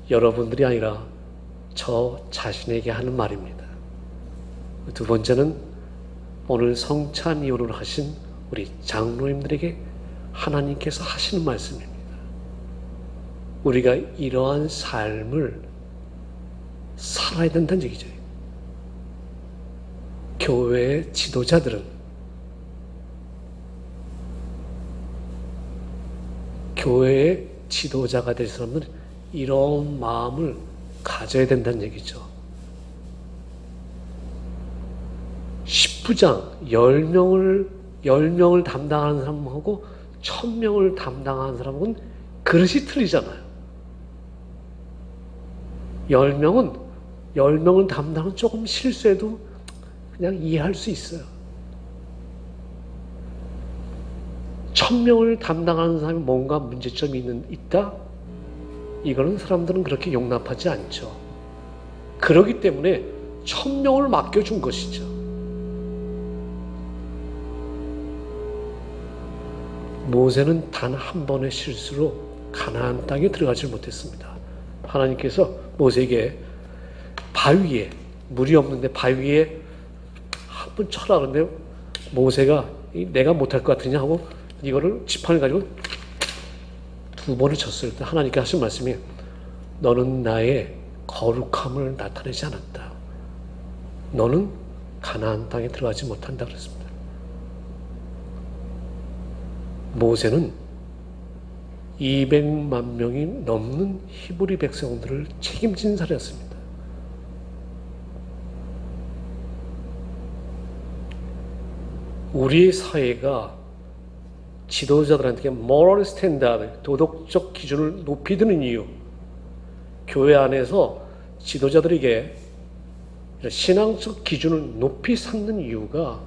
여러분들이 아니라 저 자신에게 하는 말입니다. 두 번째는 오늘 성찬 이혼을 하신 우리 장로님들에게 하나님께서 하시는 말씀입니다. 우리가 이러한 삶을 살아야 된다는 얘기죠. 교회 지도자들은 교회의 지도자가 될 사람들은 이런 마음을 가져야 된다는 얘기죠. 10부장 10명을 담당하는 사람하고 1000명을 담당하는 사람은 그릇이 틀리잖아요. 10명을 담당은 조금 실수해도 그냥 이해할 수 있어요. 1000명을 담당하는 사람이 뭔가 문제점이 있다? 이거는 사람들은 그렇게 용납하지 않죠. 그렇기 때문에 1000명을 맡겨준 것이죠. 모세는 단 한 번의 실수로 가나안 땅에 들어가지 못했습니다. 하나님께서 모세에게 바위에 물이 없는데 바위에 한 번 쳐라 그런데 모세가 내가 못할 것 같으냐 하고 이거를 지팡이 가지고 2번을 쳤을 때 하나님께 하신 말씀이 너는 나의 거룩함을 나타내지 않았다. 너는 가나안 땅에 들어가지 못한다 그랬습니다. 모세는 200만 명이 넘는 히브리 백성들을 책임진 사례였습니다. 우리의 사회가 지도자들한테 moral standard, 도덕적 기준을 높이 드는 이유, 교회 안에서 지도자들에게 신앙적 기준을 높이 삼는 이유가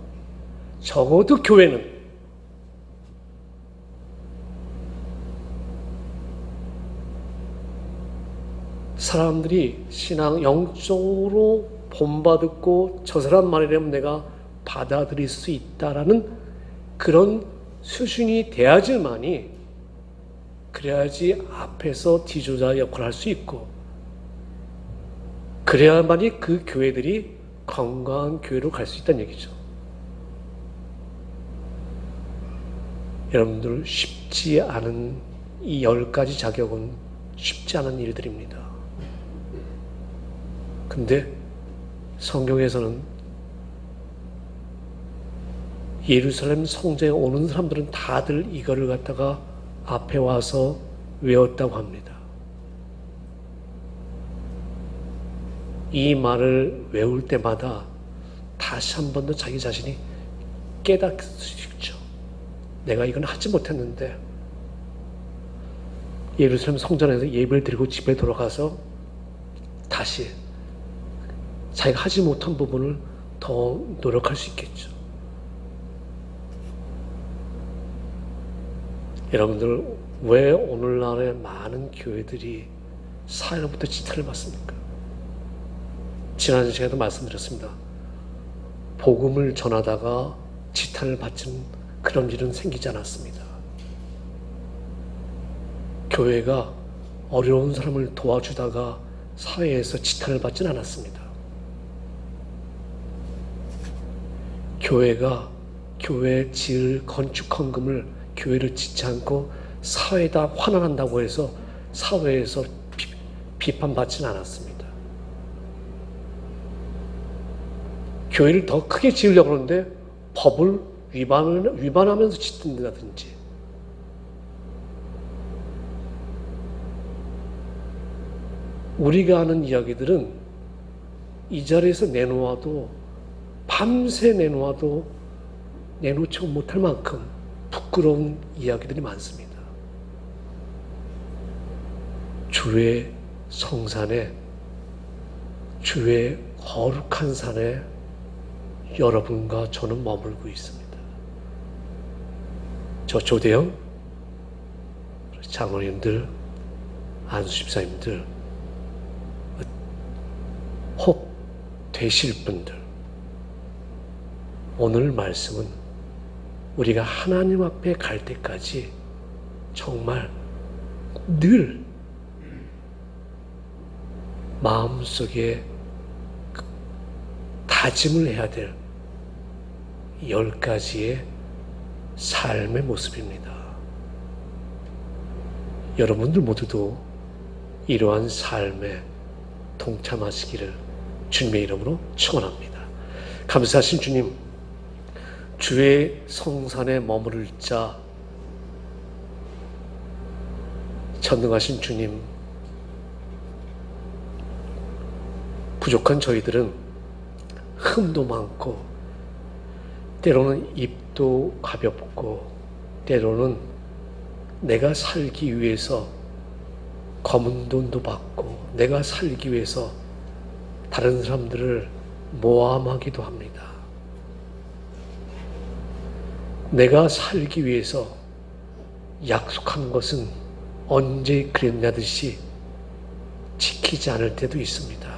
적어도 교회는 사람들이 신앙 영적으로 본받고 저 사람 말이라면 내가 받아들일 수 있다라는 그런 수준이 돼야지만이 그래야지 앞에서 지도자 역할을 할 수 있고 그래야만이 그 교회들이 건강한 교회로 갈 수 있다는 얘기죠. 여러분들 쉽지 않은 이 10가지 자격은 쉽지 않은 일들입니다. 근데 성경에서는 예루살렘 성전에 오는 사람들은 다들 이거를 갖다가 앞에 와서 외웠다고 합니다. 이 말을 외울 때마다 다시 한 번 더 자기 자신이 깨닫을 수 있죠. 내가 이건 하지 못했는데 예루살렘 성전에서 예배를 드리고 집에 돌아가서 다시 자기가 하지 못한 부분을 더 노력할 수 있겠죠. 여러분들 왜 오늘날의 많은 교회들이 사회로부터 지탄을 받습니까? 지난 시간에도 말씀드렸습니다. 복음을 전하다가 지탄을 받는 그런 일은 생기지 않았습니다. 교회가 어려운 사람을 도와주다가 사회에서 지탄을 받지는 않았습니다. 교회가 교회 지을 건축 헌금을 교회를 짓지 않고 사회에다 환원한다고 해서 사회에서 비판받지는 않았습니다. 교회를 더 크게 지으려고 하는데 법을 위반하면서 짓는다든지, 우리가 하는 이야기들은 이 자리에서 내놓아도 밤새 내놓아도 내놓지 못할 만큼 부끄러운 이야기들이 많습니다. 주의 성산에, 주의 거룩한 산에 여러분과 저는 머물고 있습니다. 저 조대영, 장로님들, 안수집사님들, 혹 되실 분들, 오늘 말씀은 우리가 하나님 앞에 갈 때까지 정말 늘 마음속에 다짐을 해야 될 10가지의 삶의 모습입니다. 여러분들 모두도 이러한 삶에 동참하시기를 주님의 이름으로 축원합니다. 감사하신 주님, 주의 성산에 머무를 자, 전능하신 주님, 부족한 저희들은 흠도 많고 때로는 입도 가볍고 때로는 내가 살기 위해서 검은 돈도 받고 내가 살기 위해서 다른 사람들을 모함하기도 합니다. 내가 살기 위해서 약속한 것은 언제 그랬냐듯이 지키지 않을 때도 있습니다.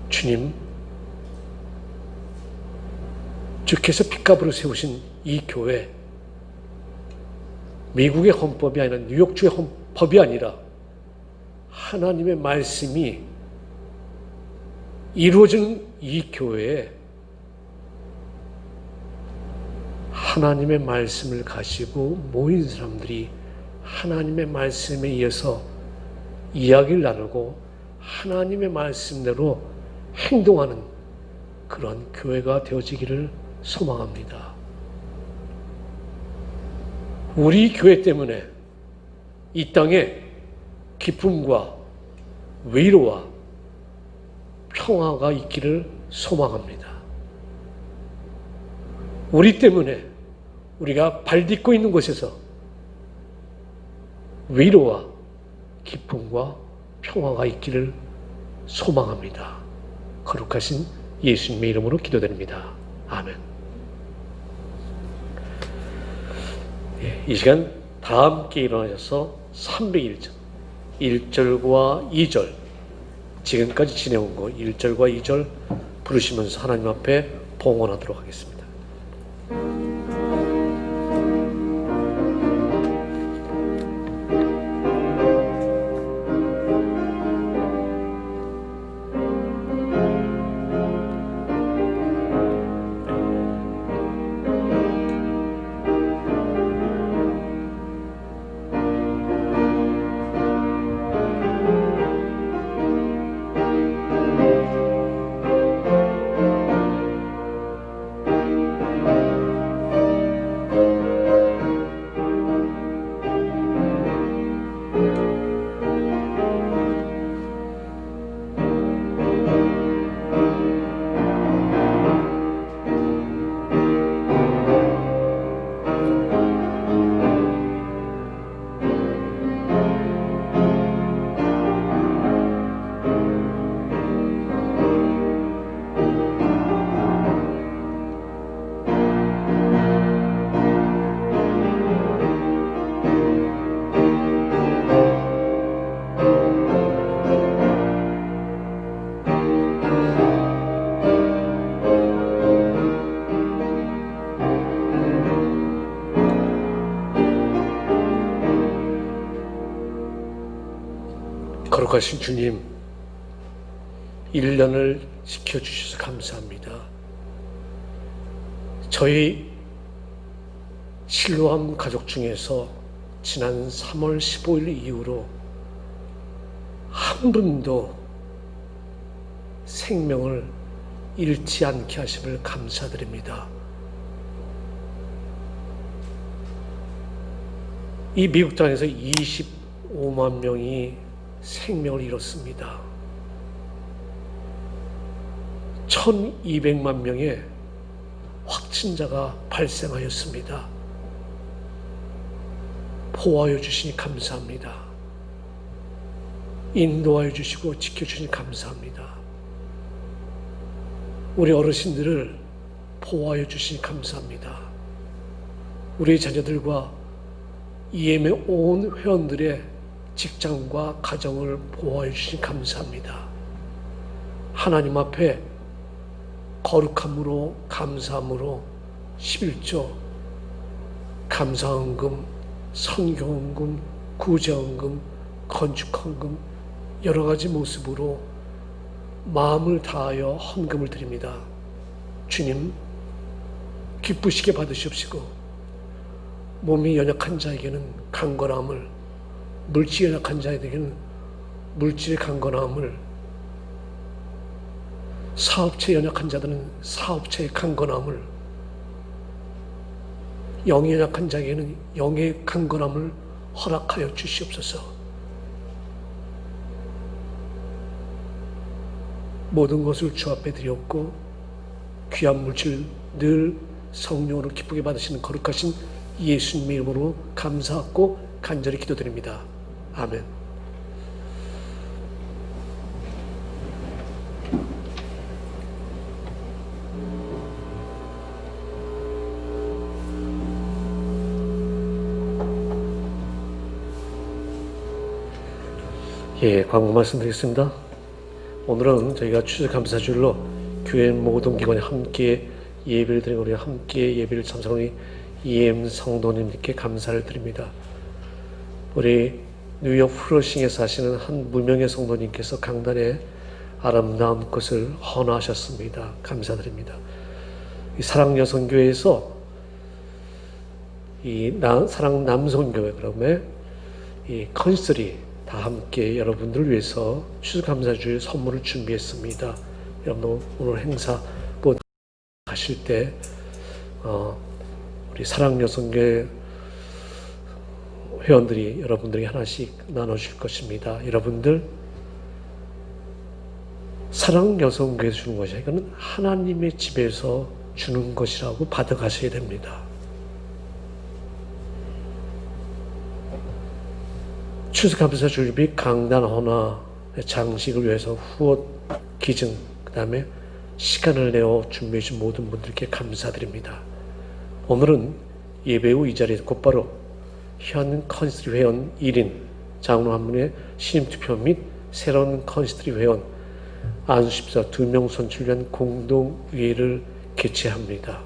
주님, 주께서 핏값으로 세우신 이 교회, 미국의 헌법이 아니라 뉴욕주의 헌법이 아니라 하나님의 말씀이 이루어지는 이 교회에 하나님의 말씀을 가지고 모인 사람들이 하나님의 말씀에 의해서 이야기를 나누고 하나님의 말씀대로 행동하는 그런 교회가 되어지기를 소망합니다. 우리 교회 때문에 이 땅에 기쁨과 위로와 평화가 있기를 소망합니다. 우리 때문에 우리가 발 딛고 있는 곳에서 위로와 기쁨과 평화가 있기를 소망합니다. 거룩하신 예수님의 이름으로 기도드립니다. 아멘. 이 시간 다 함께 일어나셔서 301절 1절과 2절 지금까지 지내온 거 1절과 2절 부르시면서 하나님 앞에 봉헌하도록 하겠습니다. 거룩하신 주님, 1년을 지켜주셔서 감사합니다. 저희 실로암 가족 중에서 지난 3월 15일 이후로 한 분도 생명을 잃지 않게 하심을 감사드립니다. 이 미국 땅에서 25만 명이 생명을 잃었습니다. 1200만 명의 확진자가 발생하였습니다. 보호하여 주시니 감사합니다. 인도하여 주시고 지켜주시니 감사합니다. 우리 어르신들을 보호하여 주시니 감사합니다. 우리 자녀들과 EM의 온 회원들의 직장과 가정을 보호하여 주시니 감사합니다. 하나님 앞에 거룩함으로 감사함으로 11조 감사헌금, 선교헌금, 구제헌금, 건축헌금 여러 가지 모습으로 마음을 다하여 헌금을 드립니다. 주님, 기쁘시게 받으시옵시고 몸이 연약한 자에게는 강건함을, 물질이 연약한 자에게는 물질의 강건함을, 사업체 연약한 자들은 사업체의 강건함을, 영이 연약한 자에게는 영의 강건함을 허락하여 주시옵소서. 모든 것을 주 앞에 드렸고 귀한 물질 늘 성령으로 기쁘게 받으시는 거룩하신 예수님의 이름으로 감사하고 간절히 기도드립니다. 아멘. 광고 말씀드리겠습니다. 오늘은 저희가 추수감사주일로 교회 모든 기관이 함께 예배를 드리고 우리 함께 예배를 참석하는 우리 EM 성도님들께 감사를 드립니다. 우리 뉴욕 플러싱에 사시는 한 무명의 성도님께서 강단에 아름다운 것을 헌화하셨습니다. 감사드립니다. 이 사랑여성교회에서 사랑남성교회 그다음에 이 컨설이 다 함께 여러분들을 위해서 추수감사주일 선물을 준비했습니다. 여러분 오늘 행사 가실 때 우리 사랑여성교회 회원들이 여러분들에게 하나씩 나눠줄 것입니다. 여러분들 사랑여성교회 주는 것이 이거는 하나님의 집에서 주는 것이라고 받아가셔야 됩니다. 추수감사주일 및 강단 헌화 장식을 위해서 후원 기증 그 다음에 시간을 내어 준비해 주신 모든 분들께 감사드립니다. 오늘은 예배 후 이 자리에서 곧바로 현 컨시스트리 회원 1인 장로 한 분의 신임투표 및 새로운 컨시스트리 회원 안수집사 2명 선출을 위한 공동회의를 개최합니다.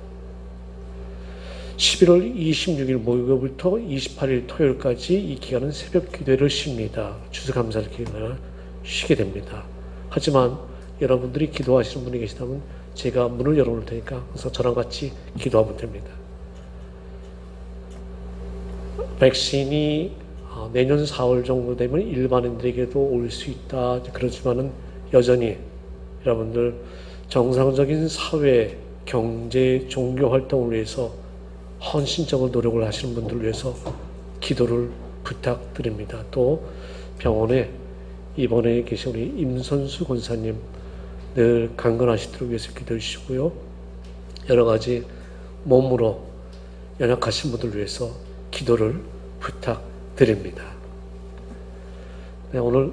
11월 26일 목요일부터 28일 토요일까지 이 기간은 새벽 기도회를 쉽니다. 추수감사를 기간을 쉬게 됩니다. 하지만 여러분들이 기도하시는 분이 계시다면 제가 문을 열어놓을 테니까 그래서 저랑 같이 기도하면 됩니다. 백신이 내년 4월 정도 되면 일반인들에게도 올 수 있다. 그렇지만은 여전히 여러분들 정상적인 사회, 경제, 종교 활동을 위해서 헌신적으로 노력을 하시는 분들을 위해서 기도를 부탁드립니다. 또 병원에 입원해 계신 우리 임선수 권사님 늘 강건하시도록 위해서 기도해 주시고요. 여러 가지 몸으로 연약하신 분들을 위해서 기도를 부탁드립니다. 네, 오늘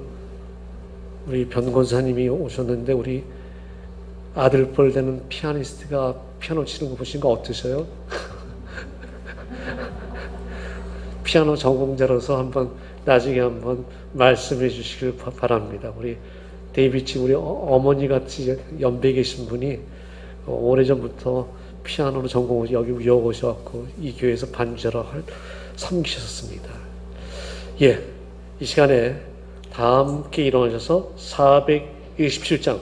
우리 변 권사님이 오셨는데 우리 아들뻘 되는 피아니스트가 피아노 치는 거 보신 거 어떠세요? 피아노 전공자로서 한번 나중에 한번 말씀해 주시길 바랍니다. 우리 데이비치 우리 어머니 같이 연배 계신 분이 오래전부터 피아노로 전공을 여기 오셔갖고 이 교회에서 반주자로 섬기셨습니다. 이 시간에 다 함께 일어나셔서 427장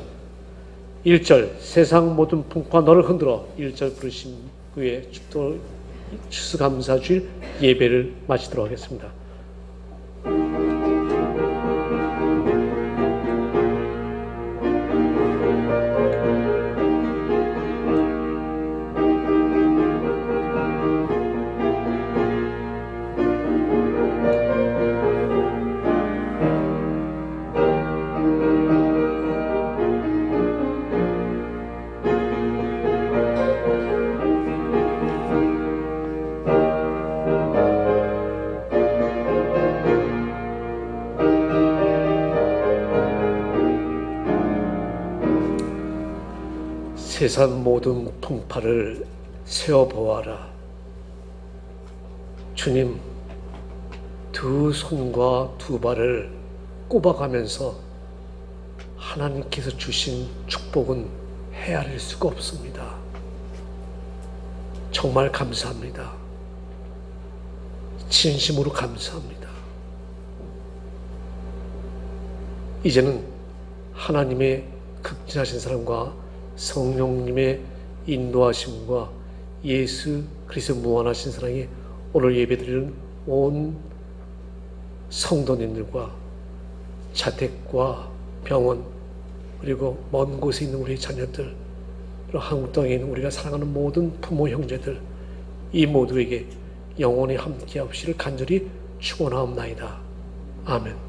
1절 세상 모든 풍파 너를 흔들어 1절 부르신 후에 추수감사주일 예배를 마치도록 하겠습니다. 세상 모든 풍파를 세어보아라. 주님, 두 손과 두 발을 꼽아가면서 하나님께서 주신 축복은 헤아릴 수가 없습니다. 정말 감사합니다. 진심으로 감사합니다. 이제는 하나님의 극진하신 사랑과 성령님의 인도하심과 예수 그리스도 무한하신 사랑이 오늘 예배드리는 온 성도님들과 자택과 병원 그리고 먼 곳에 있는 우리 자녀들 그리고 한국 땅에 있는 우리가 사랑하는 모든 부모 형제들 이 모두에게 영원히 함께하시기를 간절히 축원하옵나이다. 아멘.